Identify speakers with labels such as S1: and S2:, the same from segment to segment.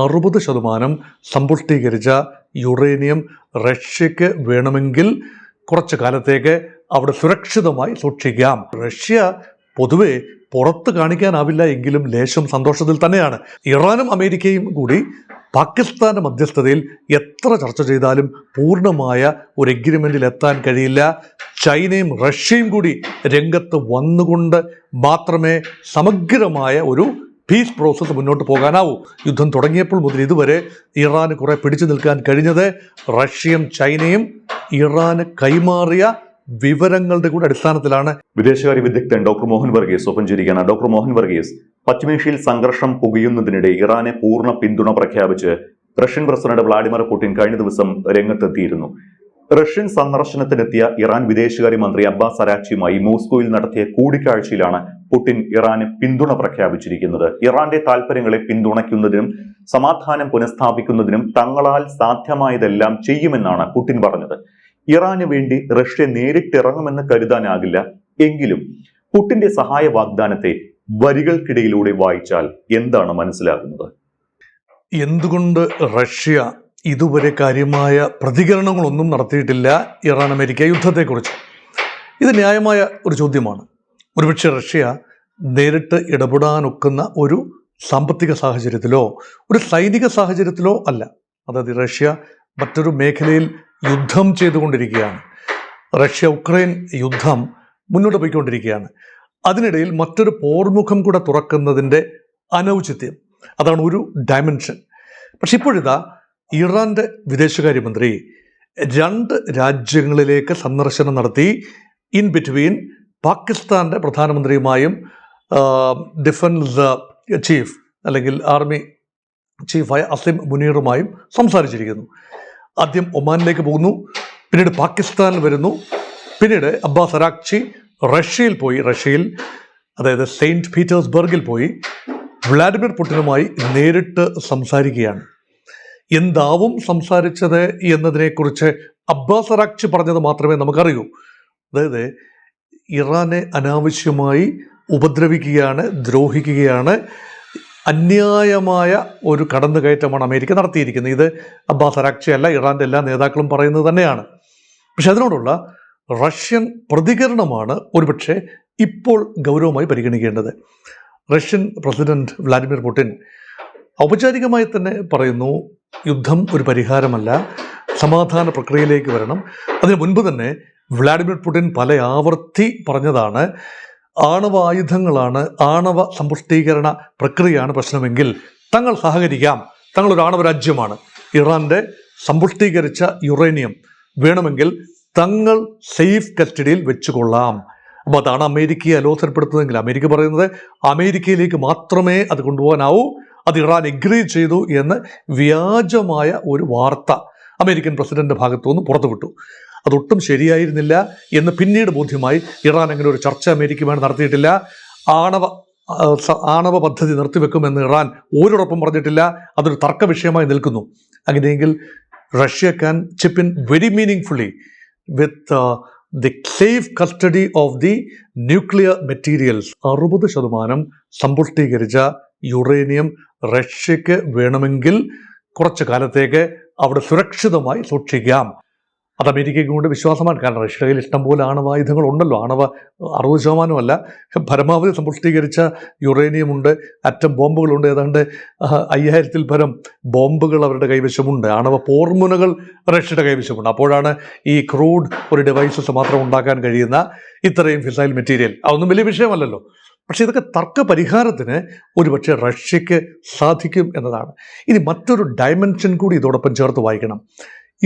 S1: 60% സമ്പുഷ്ടീകരിച്ച യുറേനിയം റഷ്യക്ക് വേണമെങ്കിൽ കുറച്ചു കാലത്തേക്ക് അവിടെ സുരക്ഷിതമായി സൂക്ഷിക്കാം. റഷ്യ പൊതുവെ പുറത്ത് കാണിക്കാനാവില്ല എങ്കിലും ലേശം സന്തോഷത്തിൽ തന്നെയാണ്. ഇറാനും അമേരിക്കയും കൂടി പാകിസ്ഥാന്റെ മധ്യസ്ഥതയിൽ എത്ര ചർച്ച ചെയ്താലും പൂർണ്ണമായ ഒരു എഗ്രിമെന്റിൽ എത്താൻ കഴിയില്ല. ചൈനയും റഷ്യയും കൂടി രംഗത്ത് വന്നുകൊണ്ട് മാത്രമേ സമഗ്രമായ ഒരു പീസ് പ്രോസസ്സ് മുന്നോട്ട് പോകാനാവൂ. യുദ്ധം തുടങ്ങിയപ്പോൾ മുതൽ ഇതുവരെ ഇറാന് കുറെ പിടിച്ചു നിൽക്കാൻ കഴിഞ്ഞത് റഷ്യയും ചൈനയും ഇറാന് കൈമാറിയ വിവരങ്ങളുടെ കൂടെ അടിസ്ഥാനത്തിലാണ്.
S2: വിദേശകാര്യ വിദഗ്ധൻ ഡോക്ടർ മോഹൻ വർഗീസ് ഒപ്പം ചേരുകയാണ്. ഡോക്ടർ മോഹൻ വർഗീസ്, പശ്ചിമേഷ്യയിൽ സംഘർഷം പുകയുന്നതിനിടെ ഇറാനെ പൂർണ്ണ പിന്തുണ പ്രഖ്യാപിച്ച് റഷ്യൻ പ്രസിഡന്റ് വ്ളാഡിമിർ പുടിൻ കഴിഞ്ഞ ദിവസം രംഗത്തെത്തിയിരുന്നു. റഷ്യൻ സന്ദർശനത്തിനെത്തിയ ഇറാൻ വിദേശകാര്യമന്ത്രി അബ്ബാസ് അരാക്ചിയുമായി മോസ്കോയിൽ നടത്തിയ കൂടിക്കാഴ്ചയിലാണ് പുടിൻ ഇറാന് പിന്തുണ പ്രഖ്യാപിച്ചിരിക്കുന്നത്. ഇറാന്റെ താൽപര്യങ്ങളെ പിന്തുണയ്ക്കുന്നതിനും സമാധാനം പുനഃസ്ഥാപിക്കുന്നതിനും തങ്ങളാൽ സാധ്യമായതെല്ലാം ചെയ്യുമെന്നാണ് പുടിൻ പറഞ്ഞത്. ഇറാന് വേണ്ടി റഷ്യ നേരിട്ടിറങ്ങുമെന്ന് കരുതാനാകില്ല. എങ്കിലും പുടിന്റെ സഹായ വാഗ്ദാനത്തെ വരികൾക്കിടയിലൂടെ വായിച്ചാൽ എന്താണ് മനസ്സിലാകുന്നത്?
S1: എന്തുകൊണ്ട് റഷ്യ ഇതുവരെ കാര്യമായ പ്രതികരണങ്ങളൊന്നും നടത്തിയിട്ടില്ല ഇറാൻ അമേരിക്ക യുദ്ധത്തെക്കുറിച്ച്? ഇത് ന്യായമായ ഒരു ചോദ്യമാണ്. ഒരുപക്ഷെ റഷ്യ നേരിട്ട് ഇടപെടാനൊക്കുന്ന ഒരു സാമ്പത്തിക സാഹചര്യത്തിലോ ഒരു സൈനിക സാഹചര്യത്തിലോ അല്ല. അതായത് റഷ്യ മറ്റൊരു മേഖലയിൽ യുദ്ധം ചെയ്തുകൊണ്ടിരിക്കുകയാണ്. റഷ്യ ഉക്രൈൻ യുദ്ധം മുന്നോട്ട് പോയിക്കൊണ്ടിരിക്കുകയാണ്. അതിനിടയിൽ മറ്റൊരു പോർമുഖം കൂടെ തുറക്കുന്നതിൻ്റെ അനൗചിത്യം, അതാണ് ഒരു ഡയമെൻഷൻ. പക്ഷെ ഇപ്പോഴിതാ ഇറാന്റെ വിദേശകാര്യമന്ത്രി 2 രാജ്യങ്ങളിലേക്ക് സന്ദർശനം നടത്തി. ഇൻ ബിറ്റ്വീൻ പാകിസ്ഥാന്റെ പ്രധാനമന്ത്രിയുമായും ഡിഫൻസ് ചീഫ് അല്ലെങ്കിൽ ആർമി ചീഫായ അസിം മുനീറുമായും സംസാരിച്ചിരിക്കുന്നു. ആദ്യം ഒമാനിലേക്ക് പോകുന്നു, പിന്നീട് പാകിസ്ഥാനിൽ വരുന്നു, പിന്നീട് അബ്ബാസ് അരാക്ചി റഷ്യയിൽ പോയി. അതായത് സെയിൻറ്റ് പീറ്റേഴ്സ്ബർഗിൽ പോയി വ്ളാഡിമിർ പുടിനുമായി നേരിട്ട് സംസാരിക്കുകയാണ്. എന്താവും സംസാരിച്ചത് എന്നതിനെക്കുറിച്ച് അബ്ബാസ് അരാക്ചി പറഞ്ഞത് മാത്രമേ നമുക്കറിയൂ. അതായത് ഇറാനെ അനാവശ്യമായി ഉപദ്രവിക്കുകയാണ്, ദ്രോഹിക്കുകയാണ്, അന്യായമായ ഒരു കടന്നുകയറ്റമാണ് അമേരിക്ക നടത്തിയിരിക്കുന്നത്. ഇത് അബ്ബാസ് അരാക്ചി അല്ല, ഇറാന്റെ എല്ലാ നേതാക്കളും പറയുന്നത് തന്നെയാണ്. പക്ഷെ അതിനോടുള്ള റഷ്യൻ പ്രതികരണമാണ് ഒരുപക്ഷെ ഇപ്പോൾ ഗൗരവമായി പരിഗണിക്കേണ്ടത്. റഷ്യൻ പ്രസിഡന്റ് വ്ളാഡിമിർ പുടിൻ ഔപചാരികമായി തന്നെ പറയുന്നു, യുദ്ധം ഒരു പരിഹാരമല്ല, സമാധാന പ്രക്രിയയിലേക്ക് വരണം. അതിനു മുൻപ് തന്നെ വ്ളാഡിമിർ പുടിൻ പല ആവർത്തി പറഞ്ഞതാണ്, ആണവ ആയുധങ്ങളാണ്, ആണവ സമ്പുഷ്ടീകരണ പ്രക്രിയയാണ് പ്രശ്നമെങ്കിൽ തങ്ങൾ സഹകരിക്കാം, തങ്ങളൊരു ആണവ രാജ്യമാണ്, ഇറാന്റെ സമ്പുഷ്ടീകരിച്ച യുറേനിയം വേണമെങ്കിൽ തങ്ങൾ സേഫ് കസ്റ്റഡിയിൽ വെച്ചുകൊള്ളാം. അപ്പോൾ അതാണ് അമേരിക്കയെ അലോസരപ്പെടുത്തുന്നതെങ്കിൽ അമേരിക്ക പറയുന്നത് അമേരിക്കയിലേക്ക് മാത്രമേ അത് കൊണ്ടുപോകാനാവൂ, അത് ഇറാൻ എഗ്രി ചെയ്തു എന്ന് വ്യാജമായ ഒരു വാർത്ത അമേരിക്കൻ പ്രസിഡന്റ് ഭാഗത്തുനിന്ന് പുറത്തുവിട്ടു. അതൊട്ടും ശരിയായിരുന്നില്ല എന്ന് പിന്നീട് ബോധ്യമായി. ഇറാൻ അങ്ങനെ ഒരു ചർച്ച അമേരിക്കയുമായി നടത്തിയിട്ടില്ല. ആണവ പദ്ധതി നിർത്തിവെക്കുമെന്ന് ഇറാൻ ഓരോടൊപ്പം പറഞ്ഞിട്ടില്ല. അതൊരു തർക്ക വിഷയമായി നിൽക്കുന്നു. അങ്ങനെയെങ്കിൽ Russia can chip in very meaningfully with the safe custody of the nuclear materials. 60% സമ്പുഷ്ടീകരിച്ച യുറേനിയം റഷ്യക്ക് വേണമെങ്കിൽ കുറച്ചു കാലത്തേക്ക് അവിടെ സുരക്ഷിതമായി സൂക്ഷിക്കാം. അത് അമേരിക്കയ്ക്ക് കൊണ്ട് വിശ്വാസമാണ്. കാരണം റഷ്യയുടെ കയ്യിൽ ഇഷ്ടംപോലെ ആണവായുധങ്ങൾ ഉണ്ടല്ലോ. 60% അല്ല, പരമാവധി സമ്പുഷ്ടീകരിച്ച യുറേനിയം ഉണ്ട്, അറ്റം ബോംബുകളുണ്ട്. ഏതാണ്ട് 5000-ൽ പരം ബോംബുകൾ അവരുടെ കൈവശമുണ്ട്. ആണവ പോർമുനകൾ റഷ്യയുടെ കൈവശമുണ്ട്. അപ്പോഴാണ് ഈ ക്രൂഡ് ഒരു ഡിവൈസസ് മാത്രം ഉണ്ടാക്കാൻ കഴിയുന്ന ഇത്രയും ഫിസൈൽ മെറ്റീരിയൽ. അതൊന്നും വലിയ വിഷയമല്ലല്ലോ. പക്ഷെ ഇതൊക്കെ തർക്ക പരിഹാരത്തിന് ഒരുപക്ഷെ റഷ്യക്ക് സാധിക്കും എന്നതാണ്. ഇനി മറ്റൊരു ഡയമെൻഷൻ കൂടി ഇതോടൊപ്പം ചേർത്ത് വായിക്കണം.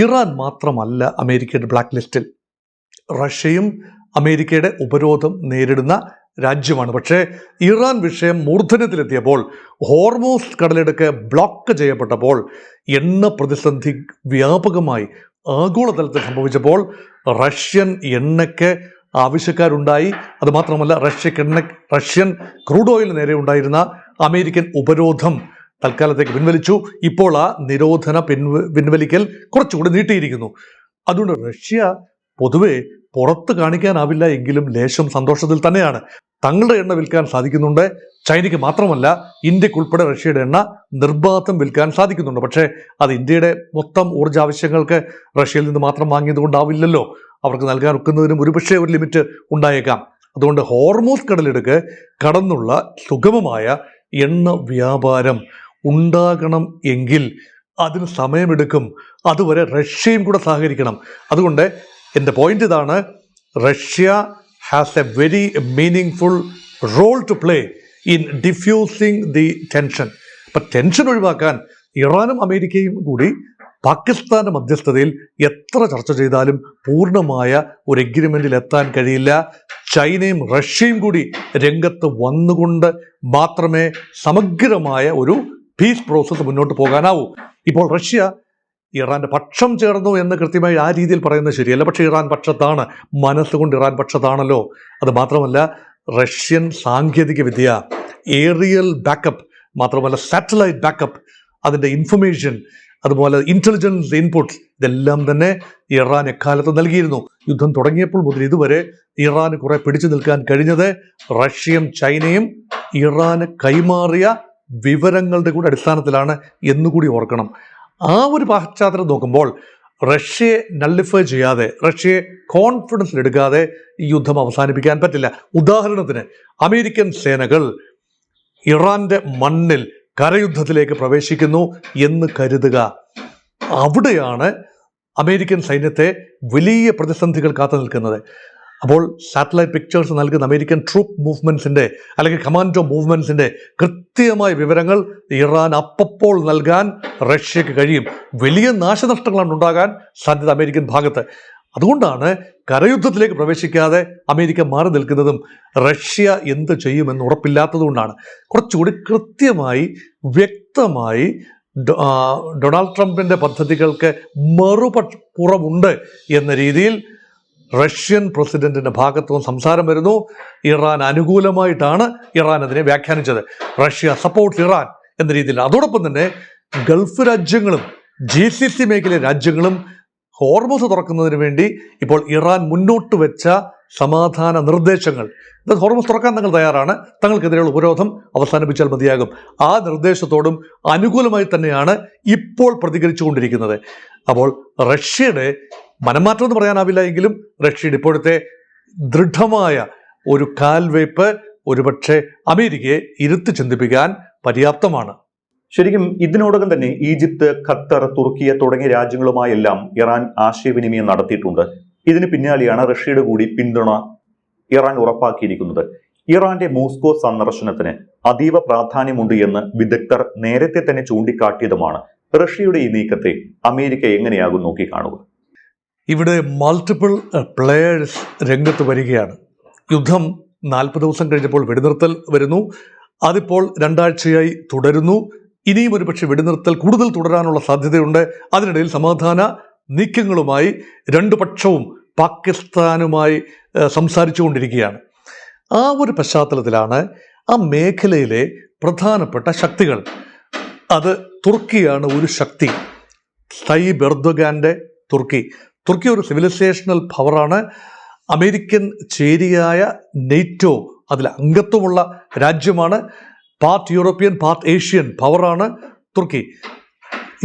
S1: ഇറാൻ മാത്രമല്ല അമേരിക്കയുടെ ബ്ലാക്ക് ലിസ്റ്റിൽ. റഷ്യയും അമേരിക്കയുടെ ഉപരോധം നേരിടുന്ന രാജ്യമാണ്. പക്ഷേ ഇറാൻ വിഷയം മൂർധന്യത്തിലെത്തിയപ്പോൾ, ഹോർമൂസ് കടലിടുക്ക് ബ്ലോക്ക് ചെയ്യപ്പെട്ടപ്പോൾ, എണ്ണ പ്രതിസന്ധി വ്യാപകമായി ആഗോളതലത്തിൽ സംഭവിച്ചപ്പോൾ റഷ്യൻ എണ്ണയ്ക്ക് ആവശ്യക്കാരുണ്ടായി. അതുമാത്രമല്ല റഷ്യൻ ക്രൂഡ് ഓയിൽ നേരെ ഉണ്ടായിരുന്ന അമേരിക്കൻ ഉപരോധം തൽക്കാലത്തേക്ക് പിൻവലിച്ചു. ഇപ്പോൾ ആ നിരോധന പിൻവലിക്കൽ കുറച്ചുകൂടി നീട്ടിയിരിക്കുന്നു. അതുകൊണ്ട് റഷ്യ പൊതുവെ പുറത്ത് കാണിക്കാനാവില്ല എങ്കിലും ലേശം സന്തോഷത്തിൽ തന്നെയാണ്. തങ്ങളുടെ എണ്ണ വിൽക്കാൻ സാധിക്കുന്നുണ്ട്. ചൈനയ്ക്ക് മാത്രമല്ല, ഇന്ത്യക്കുൾപ്പെടെ റഷ്യയുടെ എണ്ണ നിർബാധം വിൽക്കാൻ സാധിക്കുന്നുണ്ട്. പക്ഷേ അത് ഇന്ത്യയുടെ മൊത്തം ഊർജ്ജ ആവശ്യങ്ങൾക്ക് റഷ്യയിൽ നിന്ന് മാത്രം വാങ്ങിയത് കൊണ്ടാവില്ലല്ലോ. അവർക്ക് നൽകാൻ ഒക്കുന്നതിനും ഒരുപക്ഷെ ഒരു ലിമിറ്റ് ഉണ്ടായേക്കാം. അതുകൊണ്ട് ഹോർമൂസ് കടലിടുക്ക് കടന്നുള്ള സുഗമമായ എണ്ണ വ്യാപാരം ഉണ്ടാകണം എങ്കിൽ അതിന് സമയമെടുക്കും. അതുവരെ റഷ്യയും കൂടെ സഹകരിക്കണം. അതുകൊണ്ട് എൻ്റെ പോയിന്റ് ഇതാണ്, Russia has a very meaningful role to play in diffusing the tension. അപ്പം ടെൻഷൻ ഒഴിവാക്കാൻ ഇറാനും അമേരിക്കയും കൂടി പാകിസ്ഥാന്റെ മധ്യസ്ഥതയിൽ എത്ര ചർച്ച ചെയ്താലും പൂർണ്ണമായ ഒരു എഗ്രിമെന്റിൽ എത്താൻ കഴിയില്ല. ചൈനയും റഷ്യയും കൂടി രംഗത്ത് വന്നുകൊണ്ട് മാത്രമേ സമഗ്രമായ ഒരു പീസ് പ്രോസസ്സ് മുന്നോട്ട് പോകാനാവൂ. ഇപ്പോൾ റഷ്യ ഇറാന്റെ പക്ഷം ചേർന്നു എന്ന് കൃത്യമായി ആ രീതിയിൽ പറയുന്നത് ശരിയല്ല. പക്ഷേ ഇറാൻ പക്ഷത്താണ്, മനസ്സുകൊണ്ട് ഇറാൻ പക്ഷത്താണല്ലോ. അത് മാത്രമല്ല, റഷ്യൻ സാങ്കേതിക വിദ്യ, ഏറിയൽ ബാക്കപ്പ്, മാത്രമല്ല സാറ്റലൈറ്റ് ബാക്കപ്പ്, അതിൻ്റെ ഇൻഫർമേഷൻ, അതുപോലെ ഇന്റലിജൻസ് ഇൻപുട്സ്, ഇതെല്ലാം തന്നെ ഇറാൻ എക്കാലത്ത് നൽകിയിരുന്നു. യുദ്ധം തുടങ്ങിയപ്പോൾ മുതൽ ഇതുവരെ ഇറാന് കുറെ പിടിച്ചു നിൽക്കാൻ കഴിഞ്ഞത് റഷ്യയും ചൈനയും ഇറാന് കൈമാറിയ വിവരങ്ങളുടെ കൂടെ അടിസ്ഥാനത്തിലാണ് എന്നുകൂടി ഓർക്കണം. ആ ഒരു പശ്ചാത്തലം നോക്കുമ്പോൾ റഷ്യയെ നള്ളിഫൈ ചെയ്യാതെ, റഷ്യയെ കോൺഫിഡൻസിലെടുക്കാതെ ഈ യുദ്ധം അവസാനിപ്പിക്കാൻ പറ്റില്ല. ഉദാഹരണത്തിന്, അമേരിക്കൻ സേനകൾ ഇറാന്റെ മണ്ണിൽ കരയുദ്ധത്തിലേക്ക് പ്രവേശിക്കുന്നു എന്ന് കരുതുക. അവിടെയാണ് അമേരിക്കൻ സൈന്യത്തെ വലിയ പ്രതിസന്ധികൾ കാത്തു നിൽക്കുന്നത്. അപ്പോൾ സാറ്റലൈറ്റ് പിക്ചേഴ്സ് നൽകുന്ന അമേരിക്കൻ ട്രൂപ്പ് മൂവ്മെന്റ്സിന്റെ അല്ലെങ്കിൽ കമാൻഡോ മൂവ്മെന്റ്സിന്റെ കൃത്യമായ വിവരങ്ങൾ ഇറാൻ അപ്പോൾ നൽകാൻ റഷ്യക്ക് കഴിയും. വലിയ നാശനഷ്ടങ്ങളാണ് ഉണ്ടാകാൻ സാധ്യത അമേരിക്കൻ ഭാഗത്ത്. അതുകൊണ്ടാണ് കരയുദ്ധത്തിലേക്ക് പ്രവേശിക്കാതെ അമേരിക്ക മാറി നിൽക്കുന്നതും റഷ്യ എന്ത് ചെയ്യുമെന്ന് ഉറപ്പില്ലാത്തതുകൊണ്ടാണ്. കുറച്ചുകൂടി കൃത്യമായി വ്യക്തമായി ഡൊണാൾഡ് ട്രംപിന്റെ പദ്ധതികൾക്ക് മറുപുറമുണ്ട് എന്ന രീതിയിൽ റഷ്യൻ പ്രസിഡന്റിന്റെ ഭാഗത്തുനിന്ന് സംസാരം വരുന്നു. ഇറാൻ അനുകൂലമായിട്ടാണ് ഇറാൻ അതിനെ വ്യാഖ്യാനിച്ചത്. റഷ്യ സപ്പോർട്ട്സ് ഇറാൻ എന്ന രീതിയിൽ. അതോടൊപ്പം തന്നെ ഗൾഫ് രാജ്യങ്ങളും GCC മേഖലയിലെ രാജ്യങ്ങളും ഹോർമൂസ് തുറക്കുന്നതിന് വേണ്ടി ഇപ്പോൾ ഇറാൻ മുന്നോട്ട് വെച്ച സമാധാന നിർദ്ദേശങ്ങൾ, ഹോർമൂസ് തുറക്കാൻ തങ്ങൾ തയ്യാറാണ്, തങ്ങൾക്കെതിരെയുള്ള ഉപരോധം അവസാനിപ്പിച്ചാൽ മതിയാകും. ആ നിർദ്ദേശത്തോടും അനുകൂലമായി തന്നെയാണ് ഇപ്പോൾ പ്രതികരിച്ചുകൊണ്ടിരിക്കുന്നത്. അപ്പോൾ റഷ്യയുടെ മനംമാറ്റം എന്ന് പറയാനാവില്ല എങ്കിലും റഷ്യയുടെ ഇപ്പോഴത്തെ ദൃഢമായ ഒരു കാൽവയ്പ് ഒരുപക്ഷെ അമേരിക്കയെ ഇരുത്തി ചിന്തിപ്പിക്കാൻ പര്യാപ്തമാണ്.
S2: ശരിക്കും ഇതിനോടകം തന്നെ ഈജിപ്ത്, ഖത്തർ, തുർക്കിയ തുടങ്ങിയ രാജ്യങ്ങളുമായെല്ലാം ഇറാൻ ആശയവിനിമയം നടത്തിയിട്ടുണ്ട്. ഇതിന് പിന്നാലെയാണ് റഷ്യയുടെ കൂടി പിന്തുണ ഇറാൻ ഉറപ്പാക്കിയിരിക്കുന്നത്. ഇറാന്റെ മോസ്കോ സന്ദർശനത്തിന് അതീവ പ്രാധാന്യമുണ്ട് എന്ന് വിദഗ്ധർ നേരത്തെ തന്നെ ചൂണ്ടിക്കാട്ടിയതുമാണ്. റഷ്യയുടെ ഈ നീക്കത്തെ അമേരിക്ക എങ്ങനെയാകും നോക്കിക്കാണുക?
S1: ഇവിടെ മൾട്ടിപ്പിൾ പ്ലെയേഴ്സ് രംഗത്ത് വരികയാണ്. യുദ്ധം 40 ദിവസം കഴിഞ്ഞപ്പോൾ വെടിനിർത്തൽ വരുന്നു. അതിപ്പോൾ 2 ആഴ്ചയായി തുടരുന്നു. ഇനിയും ഒരുപക്ഷെ വെടിനിർത്തൽ കൂടുതൽ തുടരാനുള്ള സാധ്യതയുണ്ട്. അതിനിടയിൽ സമാധാന നീക്കങ്ങളുമായി രണ്ടു പക്ഷവും പാകിസ്ഥാനുമായി സംസാരിച്ചു കൊണ്ടിരിക്കുകയാണ്. ആ ഒരു പശ്ചാത്തലത്തിലാണ് ആ മേഖലയിലെ പ്രധാനപ്പെട്ട ശക്തികൾ, അത് തുർക്കിയാണ് ഒരു ശക്തി. തയ്യിബ് എർദോഗാന്റെ തുർക്കി ഒരു സിവിലൈസേഷണൽ പവറാണ്. അമേരിക്കൻ ചേരിയായ നെയ്റ്റോ അതിൽ അംഗത്വമുള്ള രാജ്യമാണ്. പാർട്ട് യൂറോപ്യൻ പാർട്ട് ഏഷ്യൻ പവറാണ് തുർക്കി.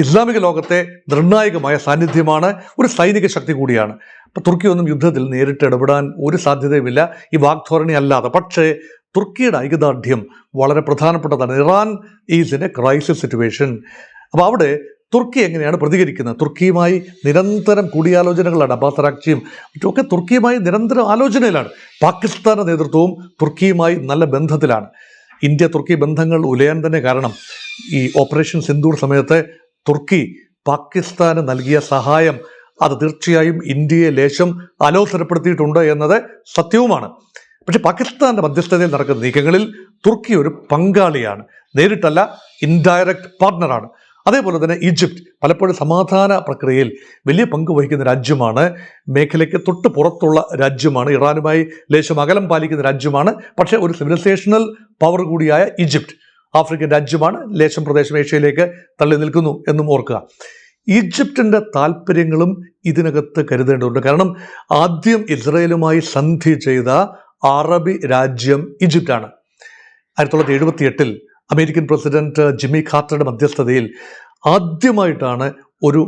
S1: ഇസ്ലാമിക ലോകത്തെ നിർണായകമായ സാന്നിധ്യമാണ്, ഒരു സൈനിക ശക്തി കൂടിയാണ്. അപ്പം തുർക്കിയൊന്നും യുദ്ധത്തിൽ നേരിട്ട് ഇടപെടാൻ ഒരു സാധ്യതയുമില്ല ഈ വാഗ്ധോരണി അല്ലാതെ. പക്ഷേ തുർക്കിയുടെ ഐക്യദാർഢ്യം വളരെ പ്രധാനപ്പെട്ടതാണ്. Iran is in A crisis situation. അപ്പോൾ അവിടെ തുർക്കി എങ്ങനെയാണ് പ്രതികരിക്കുന്നത്? തുർക്കിയുമായി നിരന്തരം കൂടിയാലോചനകളാണ്. അബ്ബാസ് അറാഖ്ചിയും മറ്റുമൊക്കെ തുർക്കിയുമായി നിരന്തരം ആലോചനയിലാണ്. പാകിസ്ഥാന്റെ നേതൃത്വവും തുർക്കിയുമായി നല്ല ബന്ധത്തിലാണ്. ഇന്ത്യ തുർക്കി ബന്ധങ്ങൾ ഉലയാൻ തന്നെ കാരണം ഈ ഓപ്പറേഷൻ സിന്ദൂർ സമയത്ത് തുർക്കി പാകിസ്ഥാന് നൽകിയ സഹായം അത് തീർച്ചയായും ഇന്ത്യയെ ലേശം അലോസരപ്പെടുത്തിയിട്ടുണ്ട് എന്നത് സത്യവുമാണ്. പക്ഷെ പാകിസ്ഥാന്റെ മധ്യസ്ഥതയിൽ നടക്കുന്ന നീക്കങ്ങളിൽ തുർക്കി ഒരു പങ്കാളിയാണ്, നേരിട്ടല്ല, ഇൻഡയറക്റ്റ് പാർട്ട്ണറാണ്. അതേപോലെ തന്നെ ഈജിപ്ത് പലപ്പോഴും സമാധാന പ്രക്രിയയിൽ വലിയ പങ്ക് വഹിക്കുന്ന രാജ്യമാണ്. മേഖലയ്ക്ക് തൊട്ട് പുറത്തുള്ള രാജ്യമാണ്, ഇറാനുമായി ലേശം അകലം പാലിക്കുന്ന രാജ്യമാണ്. പക്ഷേ ഒരു സിവിലൈസേഷണൽ പവർ കൂടിയായ ഈജിപ്ത് ആഫ്രിക്കൻ രാജ്യമാണ്, ലേശം പ്രദേശം ഏഷ്യയിലേക്ക് തള്ളി നിൽക്കുന്നു എന്നും ഓർക്കുക. ഈജിപ്തിൻ്റെ താല്പര്യങ്ങളും ഇതിനകത്ത് കരുതേണ്ടതുണ്ട്. കാരണം ആദ്യം ഇസ്രായേലുമായി സന്ധി ചെയ്ത അറബി രാജ്യം ഈജിപ്റ്റാണ്. 1978 അമേരിക്കൻ പ്രസിഡന്റ് ജിമ്മി കാർട്ടറുടെ മധ്യസ്ഥതയിൽ ആദ്യമായിട്ടാണ് ഒരു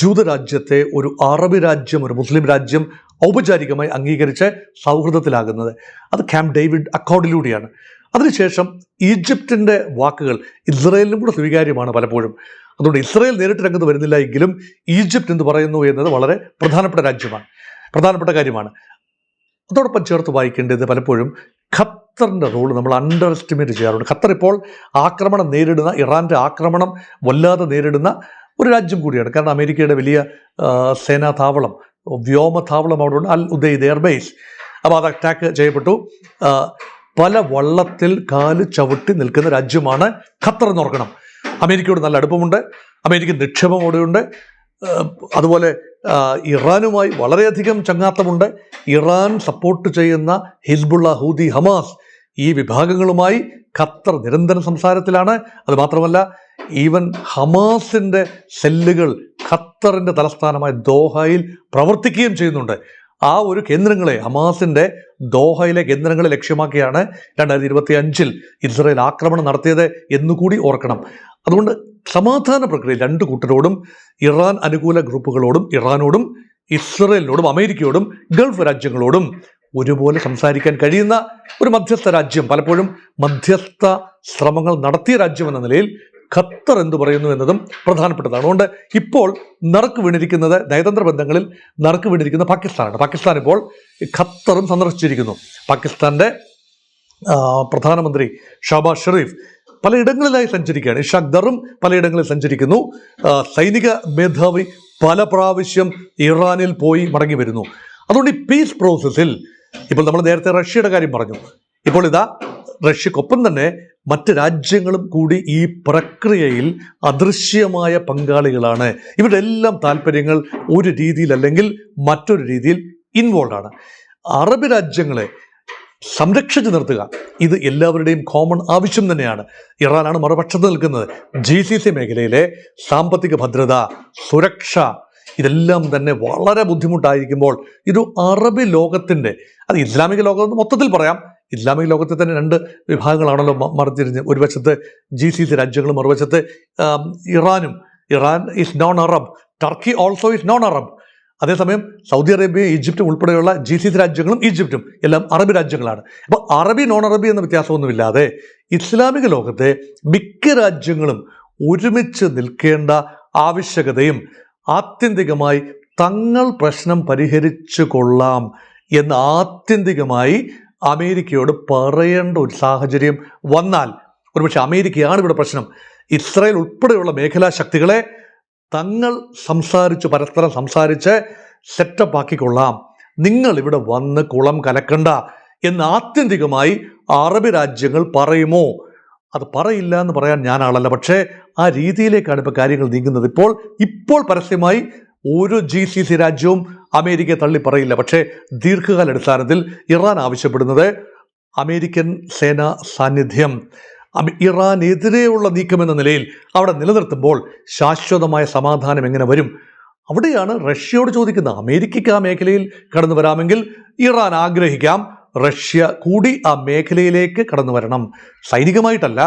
S1: ജൂതരാജ്യത്തെ ഒരു അറബി രാജ്യം, ഒരു മുസ്ലിം രാജ്യം ഔപചാരികമായി അംഗീകരിച്ച് സൗഹൃദത്തിലാകുന്നത്. അത് ക്യാമ്പ് ഡേവിഡ് അക്കോർഡിലൂടെയാണ്. അതിനുശേഷം ഈജിപ്തിൻ്റെ വാക്കുകൾ ഇസ്രയേലിനും കൂടെ സ്വീകാര്യമാണ് പലപ്പോഴും. അതുകൊണ്ട് ഇസ്രയേൽ നേരിട്ട് രംഗത്ത് വരുന്നില്ല എങ്കിലും ഈജിപ്ത് എന്ന് പറയുന്നു എന്നത് വളരെ പ്രധാനപ്പെട്ട കാര്യമാണ്. അതോടൊപ്പം ചേർത്ത് വായിക്കേണ്ടത് പലപ്പോഴും ഖത്തറിൻ്റെ റോൾ നമ്മൾ അണ്ടർ എസ്റ്റിമേറ്റ് ചെയ്യാറുണ്ട്. ഖത്തർ ഇപ്പോൾ ഇറാൻ്റെ ആക്രമണം വല്ലാതെ നേരിടുന്ന ഒരു രാജ്യം കൂടിയാണ്. കാരണം അമേരിക്കയുടെ വലിയ സേനാ താവളം, വ്യോമതാവളം അവിടെ ഉണ്ട്, അൽ ഉദൈദ് എയർബേസ്. അപ്പോൾ അത് അറ്റാക്ക് ചെയ്യപ്പെട്ടു. പല വള്ളത്തിൽ കാല് ചവിട്ടി നിൽക്കുന്ന രാജ്യമാണ് ഖത്തർ എന്ന് ഓർക്കണം. അമേരിക്കയോട് നല്ല അടുപ്പമുണ്ട്, അമേരിക്കൻ നിക്ഷേപം അവിടെയുണ്ട്. അതുപോലെ ഇറാനുമായി വളരെയധികം ചങ്ങാത്തമുണ്ട്. ഇറാൻ സപ്പോർട്ട് ചെയ്യുന്ന ഹിസ്ബുള്ള, ഹൂതി, ഹമാസ് ഈ വിഭാഗങ്ങളുമായി ഖത്തർ നിരന്തരം സംസാരത്തിലാണ്. അതുമാത്രമല്ല, ഈവൻ ഹമാസിൻ്റെ സെല്ലുകൾ ഖത്തറിൻ്റെ തലസ്ഥാനമായ ദോഹയിൽ പ്രവർത്തിക്കുകയും ചെയ്യുന്നുണ്ട്. ആ ഒരു കേന്ദ്രങ്ങളെ, ഹമാസിൻ്റെ ദോഹയിലെ കേന്ദ്രങ്ങളെ ലക്ഷ്യമാക്കിയാണ് 2025 ഇസ്രായേൽ ആക്രമണം നടത്തിയത് എന്നുകൂടി ഓർക്കണം. അതുകൊണ്ട് സമാധാന പ്രക്രിയ രണ്ടു കൂട്ടരോടും, ഇറാൻ അനുകൂല ഗ്രൂപ്പുകളോടും, ഇറാനോടും, ഇസ്രയേലിനോടും, അമേരിക്കയോടും, ഗൾഫ് രാജ്യങ്ങളോടും ഒരുപോലെ സംസാരിക്കാൻ കഴിയുന്ന ഒരു മധ്യസ്ഥ രാജ്യം, പലപ്പോഴും മധ്യസ്ഥ ശ്രമങ്ങൾ നടത്തിയ രാജ്യം എന്ന നിലയിൽ ഖത്തർ എന്തു പറയുന്നു എന്നതും പ്രധാനപ്പെട്ടതാണ്. അതുകൊണ്ട് ഇപ്പോൾ നറുക്ക് വീണിരിക്കുന്നത്, നയതന്ത്ര ബന്ധങ്ങളിൽ നറുക്ക് വീണിരിക്കുന്ന പാകിസ്ഥാനാണ്. പാകിസ്ഥാൻ ഇപ്പോൾ ഖത്തറും സന്ദർശിച്ചിരിക്കുന്നു. പാകിസ്ഥാന്റെ പ്രധാനമന്ത്രി ഷഹബാസ് ഷെറീഫ് പലയിടങ്ങളിലായി സഞ്ചരിക്കുകയാണ്. ഇഷാഖ് ദറും പലയിടങ്ങളിൽ സഞ്ചരിക്കുന്നു. സൈനിക മേധാവി പല പ്രാവശ്യം ഇറാനിൽ പോയി മടങ്ങി വരുന്നു. അതുകൊണ്ട് ഈ പീസ് പ്രോസസ്സിൽ ഇപ്പോൾ നമ്മൾ നേരത്തെ റഷ്യയുടെ കാര്യം പറഞ്ഞു. ഇപ്പോൾ ഇതാ റഷ്യക്കൊപ്പം തന്നെ മറ്റ് രാജ്യങ്ങളും കൂടി ഈ പ്രക്രിയയിൽ അദൃശ്യമായ പങ്കാളികളാണ്. ഇവരുടെ എല്ലാം താല്പര്യങ്ങൾ ഒരു രീതിയിൽ അല്ലെങ്കിൽ മറ്റൊരു രീതിയിൽ ഇൻവോൾവ് ആണ്. അറബ് രാജ്യങ്ങളെ സംരക്ഷിച്ചു നിർത്തുക, ഇത് എല്ലാവരുടെയും കോമൺ ആവശ്യം തന്നെയാണ്. ഇറാനാണ് മറുപക്ഷത്ത് നിൽക്കുന്നത്. GCC മേഖലയിലെ സാമ്പത്തിക ഭദ്രത, സുരക്ഷ, ഇതെല്ലാം തന്നെ വളരെ ബുദ്ധിമുട്ടായിരിക്കുമ്പോൾ ഇത് അറബ് ലോകത്തിൻ്റെ, അത് ഇസ്ലാമിക ലോകം മൊത്തത്തിൽ പറയാം, ഇസ്ലാമിക ലോകത്തിൽ തന്നെ രണ്ട് വിഭാഗങ്ങളാണല്ലോ മറിഞ്ഞിരിഞ്ഞ്. ഒരു വശത്ത് GCC രാജ്യങ്ങളും മറുവശത്ത് ഇറാനും. Iran is known Arab, Turkey also is known Arab. അതേസമയം സൗദി അറേബ്യ, ഈജിപ്റ്റ് ഉൾപ്പെടെയുള്ള GCC രാജ്യങ്ങളും ഈജിപ്റ്റും എല്ലാം അറബ് രാജ്യങ്ങളാണ്. അപ്പോൾ അറബി നോൺ അറബി എന്ന വ്യത്യാസമൊന്നുമില്ലാതെ ഇസ്ലാമിക ലോകത്തെ മിക്ക രാജ്യങ്ങളും ഒരുമിച്ച് നിൽക്കേണ്ട ആവശ്യകതയും ആത്യന്തികമായി തങ്ങൾ പ്രശ്നം പരിഹരിച്ചു കൊള്ളാം എന്ന് ആത്യന്തികമായി അമേരിക്കയോട് പറയേണ്ട ഒരു സാഹചര്യം വന്നാൽ, ഒരുപക്ഷെ അമേരിക്കയാണ് ഇവിടെ പ്രശ്നം. ഇസ്രായേൽ ഉൾപ്പെടെയുള്ള മേഖലാ ശക്തികളെ തങ്ങൾ പരസ്പരം സംസാരിച്ച് സെറ്റപ്പ് ആക്കിക്കൊള്ളാം, നിങ്ങൾ ഇവിടെ വന്ന് കുളം കലക്കണ്ട എന്ന് ആത്യന്തികമായി അറബ് രാജ്യങ്ങൾ പറയുമോ? അത് പറയില്ല എന്ന് പറയാൻ ഞാൻ ആളല്ല. പക്ഷേ ആ രീതിയിലേക്കാണ് ഇപ്പോൾ കാര്യങ്ങൾ നീങ്ങുന്നത്. ഇപ്പോൾ പരസ്യമായി ഒരു GCC രാജ്യവും അമേരിക്കയെ തള്ളി പറയില്ല. പക്ഷേ ദീർഘകാലാടിസ്ഥാനത്തിൽ ഇറാൻ ആവശ്യപ്പെടുന്നത് അമേരിക്കൻ സേനാ സാന്നിധ്യം ഇറാനെതിരെയുള്ള നീക്കമെന്ന നിലയിൽ അവിടെ നിലനിർത്തുമ്പോൾ ശാശ്വതമായ സമാധാനം എങ്ങനെ വരും? അവിടെയാണ് റഷ്യയോട് ചോദിക്കുന്നത്. അമേരിക്കയ്ക്ക് ആ മേഖലയിൽ കടന്നു വരാമെങ്കിൽ ഇറാൻ ആഗ്രഹിക്കാം റഷ്യ കൂടി ആ മേഖലയിലേക്ക് കടന്നു വരണം. സൈനികമായിട്ടല്ല,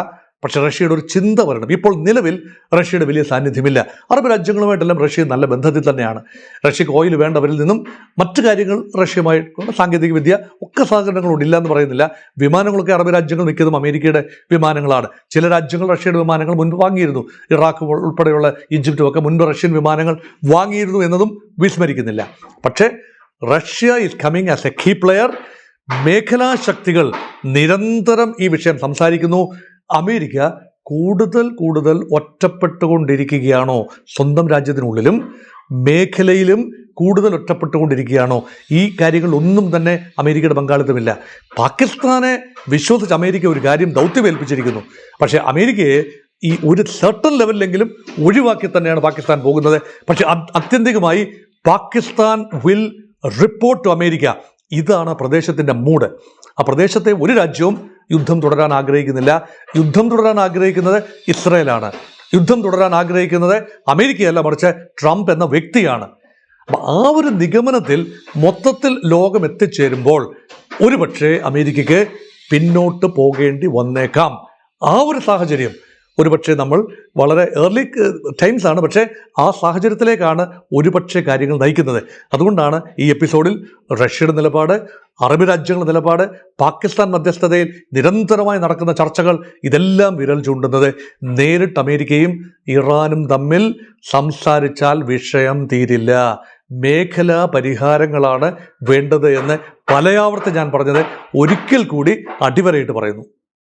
S1: പക്ഷെ റഷ്യയുടെ ഒരു ചിന്ത വരണം. ഇപ്പോൾ നിലവിൽ റഷ്യയുടെ വലിയ സാന്നിധ്യമില്ല. അറബ് രാജ്യങ്ങളുമായിട്ടെല്ലാം റഷ്യ നല്ല ബന്ധത്തിൽ തന്നെയാണ്. റഷ്യക്ക് ഓയിൽ വേണ്ടവരിൽ നിന്നും മറ്റു കാര്യങ്ങൾ റഷ്യയുമായിട്ടുള്ള സാങ്കേതിക വിദ്യ ഒക്കെ സഹകരണങ്ങളുണ്ട്, ഇല്ല എന്ന് പറയുന്നില്ല. വിമാനങ്ങളൊക്കെ അറബ് രാജ്യങ്ങൾ മിക്കതും അമേരിക്കയുടെ വിമാനങ്ങളാണ്. ചില രാജ്യങ്ങൾ റഷ്യയുടെ വിമാനങ്ങൾ മുൻപ് വാങ്ങിയിരുന്നു. ഇറാഖ് ഉൾപ്പെടെയുള്ള ഈജിപ്തും ഒക്കെ മുൻപ് റഷ്യൻ വിമാനങ്ങൾ വാങ്ങിയിരുന്നു എന്നതും വിസ്മരിക്കുന്നില്ല. പക്ഷേ Russia is coming as a key player. മേഖലാ ശക്തികൾ നിരന്തരം ഈ വിഷയം സംസാരിക്കുന്നു. അമേരിക്ക കൂടുതൽ ഒറ്റപ്പെട്ടുകൊണ്ടിരിക്കുകയാണോ? സ്വന്തം രാജ്യത്തിനുള്ളിലും മേഖലയിലും കൂടുതൽ ഒറ്റപ്പെട്ടുകൊണ്ടിരിക്കുകയാണോ? ഈ കാര്യങ്ങളൊന്നും തന്നെ അമേരിക്കയുടെ പങ്കാളിത്തമില്ല. പാകിസ്ഥാനെ വിശ്വസിച്ച് അമേരിക്ക ഒരു കാര്യം ദൗത്യമേൽപ്പിച്ചിരിക്കുന്നു. പക്ഷേ അമേരിക്കയെ ഈ ഒരു സർട്ടൺ ലെവലിലെങ്കിലും ഒഴിവാക്കി തന്നെയാണ് പാകിസ്ഥാൻ പോകുന്നത്. പക്ഷെ ആത്യന്തികമായി Pakistan will report to America. ഇതാണ് പ്രദേശത്തിൻ്റെ മൂഡ്. ആ പ്രദേശത്തെ ഒരു രാജ്യവും യുദ്ധം തുടരാൻ ആഗ്രഹിക്കുന്നില്ല. യുദ്ധം തുടരാൻ ആഗ്രഹിക്കുന്നത് ഇസ്രായേലാണ്. യുദ്ധം തുടരാൻ ആഗ്രഹിക്കുന്നത് അമേരിക്കയല്ല, മറിച്ച് ട്രംപ് എന്ന വ്യക്തിയാണ്. അപ്പം ആ ഒരു നിഗമനത്തിൽ മൊത്തത്തിൽ ലോകം എത്തിച്ചേരുമ്പോൾ ഒരുപക്ഷെ അമേരിക്കയ്ക്ക് പിന്നോട്ട് പോകേണ്ടി വന്നേക്കാം. ആ ഒരു സാഹചര്യം ഒരുപക്ഷെ നമ്മൾ വളരെ ഏർലി ടൈംസ് ആണ്, പക്ഷേ ആ സാഹചര്യത്തിലേക്കാണ് ഒരുപക്ഷെ കാര്യങ്ങൾ നയിക്കുന്നത്. അതുകൊണ്ടാണ് ഈ എപ്പിസോഡിൽ റഷ്യയുടെ നിലപാട്, അറബ് രാജ്യങ്ങളുടെ നിലപാട്, പാകിസ്ഥാൻ മധ്യസ്ഥതയിൽ നിരന്തരമായി നടക്കുന്ന ചർച്ചകൾ ഇതെല്ലാം വിരൽ ചൂണ്ടുന്നത്. നേരിട്ട് അമേരിക്കയും ഇറാനും തമ്മിൽ സംസാരിച്ചാൽ വിഷയം തീരില്ല, മേഖലാ പരിഹാരങ്ങളാണ് വേണ്ടത് എന്ന് പലയാവർത്തി ഞാൻ പറഞ്ഞത് ഒരിക്കൽ കൂടി അടിവരയിട്ട് പറയുന്നു.